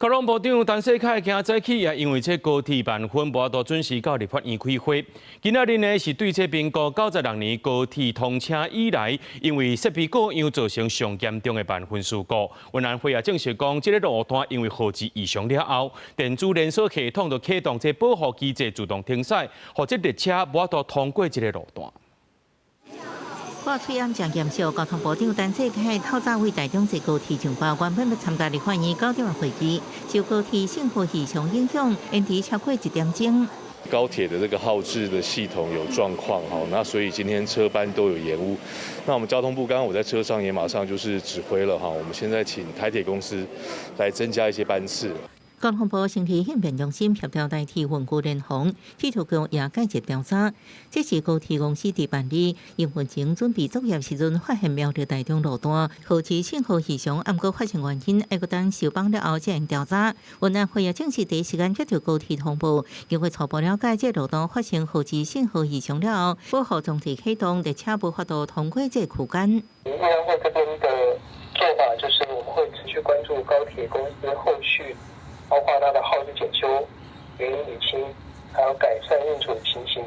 交通部長陳世凱今早起也因為這高鐵慢分無法度準時到立法院開會。今仔日呢是對這民國96年高鐵通車以來，因為設備過樣造成上嚴重的慢分事故。雲南會也證實講，這個路段因為號誌異常了後，電子連鎖系統就啟動這保護機制自動停駛，或者列車無法度通過這個路段。過去暗正嚴肅，交通部長陳世凱透早為台中市高鐵上報，原本要參加立法院9點的會議，受高鐵信號異常影響，延遲超過1點鐘。高鐵的這個號誌的系統有狀況，那所以今天車班都有延誤。那我們交通部剛剛我在車上也馬上就是指揮了，我們現在請台鐵公司來增加一些班次。交通部身體應變中心協調代替運具聯防，鐵路局也解釋調查。這是高鐵公司第辦理營運前準備作業時陣發現苗栗台中路段號誌信號異常，暗過發現原因，還要等收幫了後進行調查。雲南會也證實第一時間接到高鐵通報，因為初步了解這路段發現號誌信號異常了後，保護裝置啟動，列車無法度通過這區間。運安會這邊的做法就是，我們會持續關注高鐵公司後續。包括它的號誌檢修、原因釐清，還有改善運作的情形。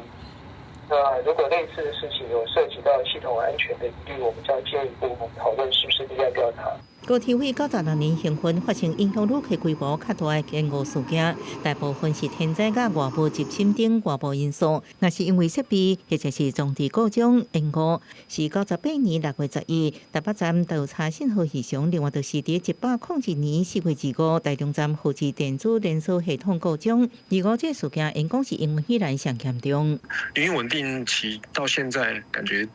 那如果類似的事情有涉及到系統安全的疑慮，我們將進一步討論是不是立案調查。高鐵為96年興奮，發生影響旅客規模較大的延誤事件，大部分是天災甲外部入侵等外部因素。若是因為設備或者是裝置故障延誤，是98年6月12日台北站調查信號異常，另外就是在101年4月25日台中站號誌電子連鎖系統故障。25這事件因講是因為依然上嚴重。營運穩定期到現在感覺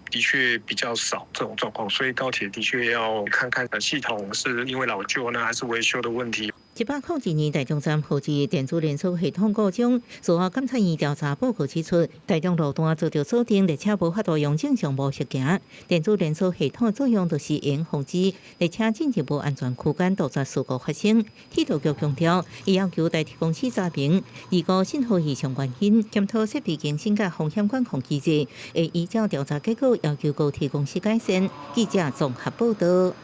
的確比較少這種狀況，所以高鐵的確要看看系統是因為老舊呢，還是維修的問題。101年台中站號誌電子連鎖系統故障，事後監察院調查報告指出，台中路段遭到鎖定，列車無法度用正常模式行。電子連鎖系統的作用就是用防止列車進入無安全區間，導致事故發生。鐵路局強調，伊要求台鐵公司查明25信號異常原因，檢討設備更新甲風險管控機制，會依照調查結果要求高鐵公司改善。記者綜合報道。